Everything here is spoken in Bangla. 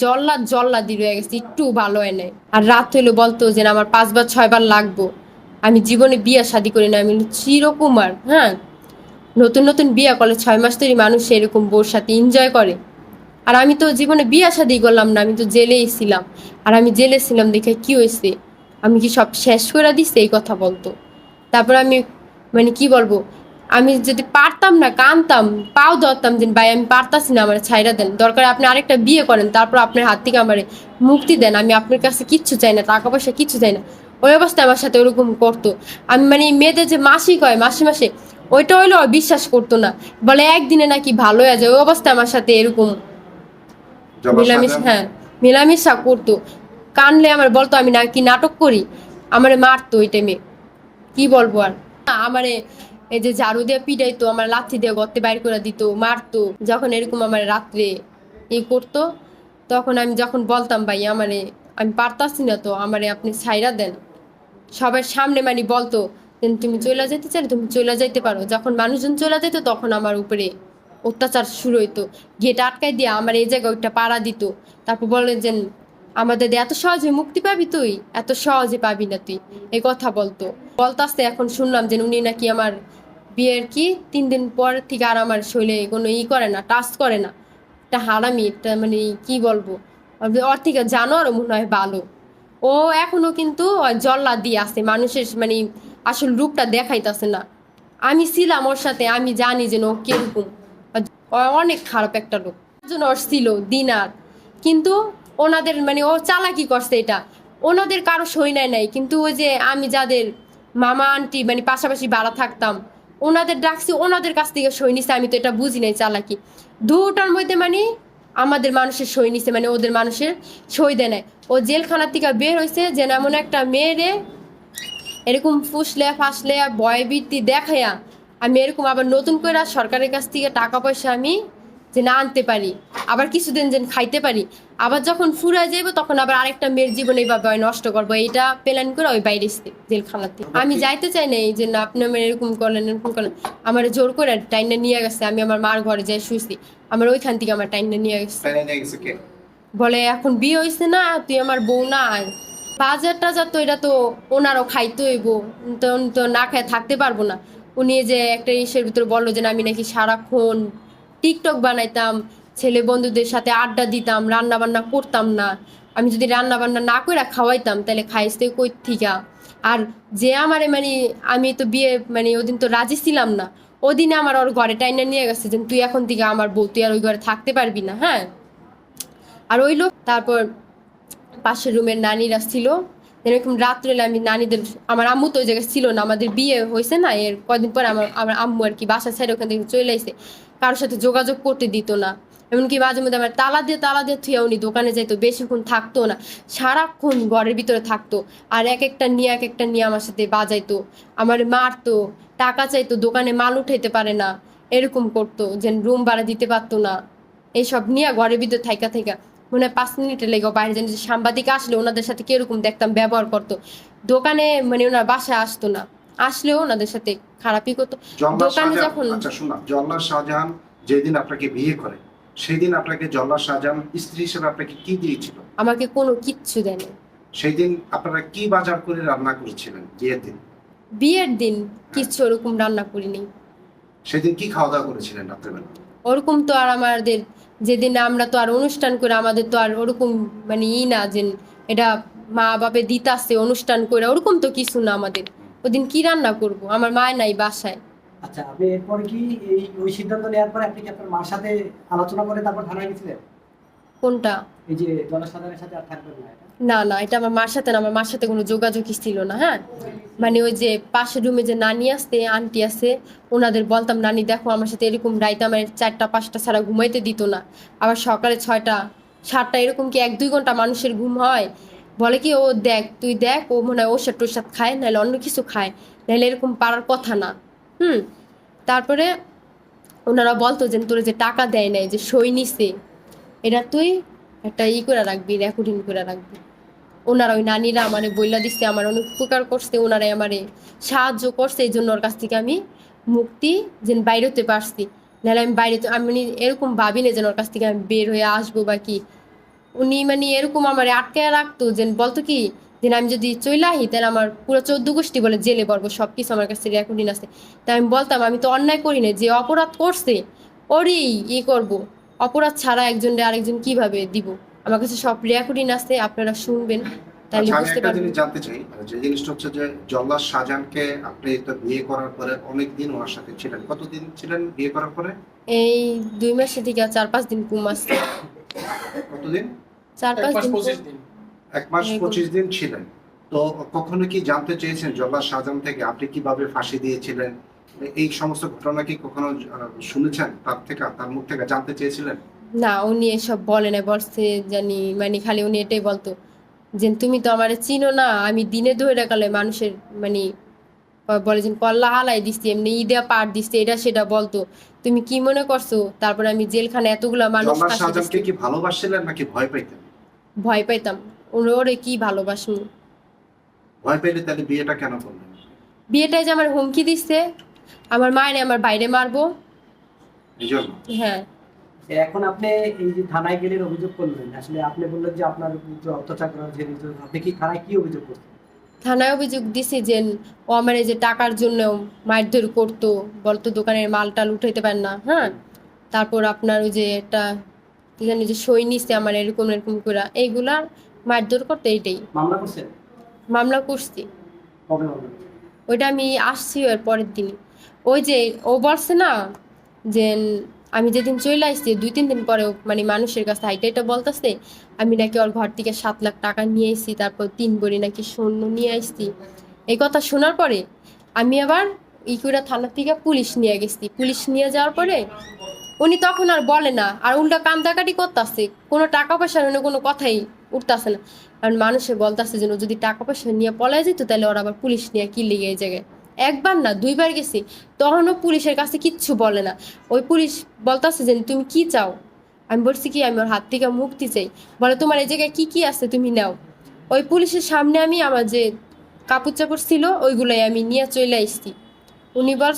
জল্লাদি রয়ে গেছে, একটু ভালো হয় নাই। আর রাত হইলে বলতো যে না, আমার 5 বার 6 বার লাগবো, আমি জীবনে বিয়া শাদি করি না, আমি চিরকুমার। হ্যাঁ, নতুন নতুন বিয়া করলে 6 মাস ধরে মানুষ এরকম বোর সাথে এনজয় করে। আর আমি তো জীবনে বিয়া শাদি করলাম না, আমি তো জেলেই ছিলাম। আর আমি জেলে ছিলাম দেখে কি হয়েছে, আমি কি সব শেষ করে দিছি, এই কথা বলতো। তারপর আমি মানে কি বলবো, আমি যদি পারতাম না কানতাম, পাও ধরতাম যে ভাই আমি পারতাছি না, আমার ছাইরা দেন, দরকার আপনি আরেকটা বিয়ে করেন, তারপর আপনার হাত থেকে আমার মুক্তি দেন, আমি আপনার কাছে কিচ্ছু চাই না, টাকা পয়সা কিচ্ছু চাই না। ওই অবস্থায় আমার সাথে ওরকম করতো। আমি মানে মেয়েদের যে মাসিক হয় মাসে মাসে, ওইটা হইলো বিশ্বাস করতো না, বলে একদিনে নাকি ভালো হয়ে যায়। ওই অবস্থায় আমার সাথে এরকম মিলামিশা, হ্যাঁ, মিলামিশা করতো। কানলে আমার বলতো আমি নাকি নাটক করি, আমারে মারতো ওই টাইমে। কি বলবো আর। আমারে এই যে ঝাড়ু দিয়ে পিটাইতো, আমার লাথি দিয়ে গর্তে বাইর করে দিত, মারতো। যখন এরকম আমার রাত্রে করতো, তখন আমি যখন বলতাম ভাই আমারে আমি পারতাছি না, তো আমারে আপনি ছাইরা দেন, সবার সামনে মানে বলতো যে তুমি চলে যেতে চাই, তুমি চলে যাইতে পারো। যখন মানুষজন চলে যেত তখন আমার উপরে অত্যাচার শুরু হইতো, গেট আটকাই দিয়ে আমার এই জায়গায় ওইটা পাড়া দিত। তারপর বলে যে আমাদের এত সহজে মুক্তি পাবি তুই, এত সহজে পাবি না তুই, এই কথা বলতো। বলতাছে এখন শুনলাম যে উনি নাকি আমার বিয়ের 3 দিন পর থেকে আর আমার শরীরে কোনো করে না, টাচ করে না। এটা হারামি, এটা মানে কি বলবো, ওর থেকে জানো আরো মনে হয় ভালো। ও এখনো কিন্তু জল্লাদ দিয়ে আছে, মানুষের মানে আসল রূপটা দেখাইতেছে না। আমি ছিলাম ওর সাথে, আমি জানি যে ও কিরকম। ও অনেক খারাপ একটা লোক। একজন ওর ছিল দিনার, কিন্তু ওনাদের মানে ও চালাকি করছে এটা, ওনাদের কারো সই নাই। কিন্তু ওই যে আমি যাদের মামা আন্টি মানে পাশাপাশি ভাড়া থাকতাম, ওনাদের ডাকছি, ওনাদের কাছ থেকে সই নিছে। আমি তো এটা বুঝি নাই চালাকি। দুটার মধ্যে মানে আমাদের মানুষের সই নিছে, মানে ওদের মানুষের সই দেয় নাই। ও জেলখানার থেকে বের হয়েছে যে এমন একটা মেয়েরে এরকম ফুসলে ফাসলে ভয়ভীতি দেখাইয়া আমি এরকম আবার নতুন করে সরকারের কাছ থেকে টাকা পয়সা আমি যে না আনতে পারি, আবার কিছুদিন যেন খাইতে পারি, আবার যখন ফুরায় যাইব তখন আবার আরেকটা মেয়ের জীবন এইভাবে নষ্ট করবো, এইটা প্ল্যান করে ওই বাইরে জেলখানাতে আমি যাইতে চাই না। এই যে না আপনি আমার এরকম করলেন এরকম করলেন, আমার জোর করে টাইনটা নিয়ে গেছে। আমি আমার মার ঘরে যাই শুয়েছি, আমার ওইখান থেকে আমার টাইনটা নিয়ে গেছে। বলে এখন বিয়ে হয়েছে না, তুই আমার বউ না। বাজার টাজার তো এটা তো ওনারও খাইতে হইব, তো উনি তো না খায় থাকতে পারবো না। উনি যে একটা ইসের ভিতরে বললো যে আমি নাকি সারাক্ষণ টিকটক বানাইতাম, ছেলে বন্ধুদের সাথে আড্ডা দিতাম, রান্না বান্না করতাম না। আমি যদি রান্না বান্না না করে খাওয়াইতাম তাহলে খাইতে কই থিকা। আর যে আমারে মানে আমি তো বিয়ে মানে ওদিন তো রাজি ছিলাম না, ওদিনে আমার ওর ঘরে টাইনা নিয়ে গেছে যে তুই এখন থেকে আমার বউ, তুই আর ওই ঘরে থাকতে পারবি না। হ্যাঁ, আর ওই লোক তারপর পাশের রুমের নানিরা ছিল, এরকম রাত্রে আমি নানিদের, আমার আম্মু তো ওই জায়গায় ছিল না, আমাদের বিয়ে হয়েছে না এর কদিন পর আমার আমার আম্মু আর কি বাসা ছেড়ে ওখান থেকে চলে আসে, কারোর সাথে যোগাযোগ করতে দিত না। এমনকি মাঝে মধ্যে আমার তালা দিয়ে থুয়ে উনি দোকানে যাইতো, বেশিক্ষণ থাকতো না, সারাক্ষণ ঘরের ভিতরে থাকতো। আর এক একটা নিয়ে আমার সাথে বাজাইতো, আমার মারতো, টাকা চাইতো, দোকানে মাল উঠাইতে পারে না, এরকম করতো, যে রুম ভাড়া দিতে পারতো না। এইসব নিয়ে ঘরের ভিতরে থাইকা থাইকা মনে হয় 5 মিনিটে লেগে বাইরে যেন যে সাংবাদিক আসলে ওনাদের সাথে কিরকম দেখতাম ব্যবহার করতো। দোকানে মানে ওনার বাসায় আসতো না, আসলেও ওনাদের সাথে খারাপই করতো। দোকানে যখন আচ্ছা শোনা, জল্লাদ শাহজাহান যেদিন আপনাকে বিয়ে করে সেদিন আপনাকে জল্লাদ শাহজাহান স্ত্রী হিসেবে আপনাকে কি দিয়েছিল? আমাকে কোনো কিচ্ছু দেয়নি। সেই দিন আপনারা কি বাজার করে রান্না করেছিলেন বিয়ের দিন? বিয়ের দিন কিচ্ছু ওরকম রান্না করিনি। সেদিন কি খাওয়া দাওয়া করেছিলেন রাত্রেবেলা? ওরকম তো আর আমাদের যেদিন আমরা তো আর অনুষ্ঠান করে, আমাদের তো আর ওরকম মানে না যে এটা মা বাপে দিতাছে অনুষ্ঠান করে, ওরকম তো কিছু না আমাদের। ওদিন কি রান্না করব, আমার মা নাই বাসায়। আচ্ছা, আপনি এরপরে কি ওই সিদ্ধান্ত নেওয়ার পরে আপনি কি আপনার মার সাথে আলোচনা করে তারপর থানায় গেছিলেন? কোনটা? এই যে জনসাধারণের সাথে আর থাকবেন না এটা? না না, এটা আমার মার সাথে না, আমার মার সাথে কোনো যোগাযোগই ছিল না। হ্যাঁ, মানে ওই যে পাশের রুমে যে নানি আসতে আন্টি আছে, ওনাদের বলতাম নানি দেখো আমার সাথে এরকম রাইতে আমার 4টা 5টা ছাড়া ঘুমাইতে দিত না, আবার সকালে 6টা 7টা, এরকম কি 1-2 ঘন্টা মানুষের ঘুম হয়? বলে কি ও দেখ, তুই দেখ, ও মনে হয় ওষুধ টোষাদ খায়, নাহলে অন্য কিছু খায়, নাহলে এরকম পারার কথা না। হুম, তারপরে ওনারা বলতো যে তোর যে টাকা দেয় নাই, যে সই নিছে, এটা তুই একটা করে রাখবি, রেকর্ডিং করে রাখবি। ওনারা ওই নানিরা আমারে বইলা দিচ্ছে, আমার অনেক উপকার করছে, ওনারাই আমারে সাহায্য করছে, এই জন্য ওর কাছ থেকে আমি মুক্তি যেন বাইরে হতে পারছি। নাহলে আমি বাইরে তো আমি এরকম ভাবি না যেন ওর কাছ থেকে আমি বের হয়ে আসবো বা কি। উনি মানে এরকম আমার আটকায় রাখতো যে বলতো কি যে আমি যদি চলে আহি তাহলে আমার পুরো 14 গোষ্ঠী বলে জেলে পড়বো, সব কিছু আমার কাছে রেকর্ডিং আছে। তাই আমি বলতাম আমি তো অন্যায় করি না, যে অপরাধ করছে ওরই করব, অপরাধ ছাড়া একজনরে আরেকজন কিভাবে দিব। আমার কাছে সব রেকর্ডিং আছে, আপনারা শুনবেন তাহলে আচ্ছা, আমি বুঝতে একটা পারবেন। জিনিস জানতে চাই, যে জিনিসটা হচ্ছে যে জল্লাদ শাহজাহানকে আপনি তো বিয়ে করার পরে অনেক দিন ওনার সাথে ছিলেন, কতদিন ছিলেন বিয়ে করার পরে? এই 2 মাসে থেকে 4-5 দিন কম আসছে, কতদিন? 4-5 দিন 1 মাস এরকম। 25 দিন ছিলেন। তো কখনো কি জানতে চেয়েছেন জল্লাদ শাহজাহান থেকে আপনি কিভাবে ফাঁসি দিয়েছিলেন? এই সমস্ত ঘটনা কি কখনো শুনেছেন তার থেকে, তার মুখ থেকে জানতে চেয়েছিলেন? না, উনি এসব বলে না, বলছে জানি মানে খালি উনি এটাই বলতো যে তুমি তো আমারে চিনো না, আমি দিনে ধরে গেলে মানুষের মানে বলে যে কল্লা হালাই দিচ্ছি, এমনি ঈদে পার দিচ্ছি, এটা সেটা বলতো। তুমি কি মনে করছো তারপরে আমি জেলখানে এতগুলা মানুষ জল্লাদ ফাঁসি শাহজাহানকে দিচ্ছি? কি ভালোবাসছিলেন নাকি ভয় পাইতেন? ভয় পাইতাম, ওরে কি ভালোবাসি। ভয় পেলে তাহলে বিয়েটা কেন করলেন? বিয়েটাই যে আমার হুমকি দিচ্ছে, আমার মায়ের আমার বাইরে মারবো। এই জন্য? হ্যাঁ। এখন আপনি এই যে থানায় গেলেন অভিযোগ করলেন, আসলে আপনি বললেন যে আপনার যে অত্যাচার করা হয়েছে নির্যাতন, আপনি কি থানায় কি অভিযোগ করছেন? থানায় অভিযোগ দিছি যে ও আমার এই যে টাকার জন্য মারধর করতো, বলতো দোকানের মাল টাল উঠাইতে পারেন না, হ্যাঁ। তারপর আপনার ওই যে একটা কি জানি যে সই নিচ্ছে আমার এরকম এরকম করে এইগুলা মারধর করতে, এইটাই। মামলা করছেন? মামলা করছি, কবে মামলা করছেন? ওইটা আমি আসছি ওর পরের দিনই। ওই যে ও বলছে না যে আমি যেদিন চলে আসছি 2-3 দিন পরে ও মানে মানুষের কাছে হাইটা এটা বলতেছে আমি নাকি ওর ঘর থেকে 7 লাখ টাকা নিয়ে এসেছি, তারপর 3 ভরি নাকি স্বর্ণ নিয়ে আসছি। এই কথা শোনার পরে আমি আবার ইকুড়া থানা থেকে পুলিশ নিয়ে গেছি। পুলিশ নিয়ে যাওয়ার পরে উনি তখন আর বলে না, আর উল্টা কান্দাকাটি করতেছে, কোনো টাকা পয়সা নিয়ে কোনো কথাই উঠতেছে না। আর মানুষে বলতেছে যে ও যদি টাকা পয়সা নিয়ে পলায় যেত তাহলে ওরা আবার পুলিশ নিয়ে কি লেগে এই জায়গায়। একবার না 2বার গেছি, তখনও পুলিশের কাছে কিচ্ছু বলে না। ওই পুলিশ বলতেছে যে তুমি কি চাও, আমি বলছি কি আমি ওর হাত থেকে মুক্তি চাই। বলে তোমার এই জায়গায় কি কি আছে তুমি নাও। ওই পুলিশের সামনে আমি আমার যে কাপড় চাপড় ছিল ওইগুলাই আমি নিয়ে চলে আসছি। উনি বল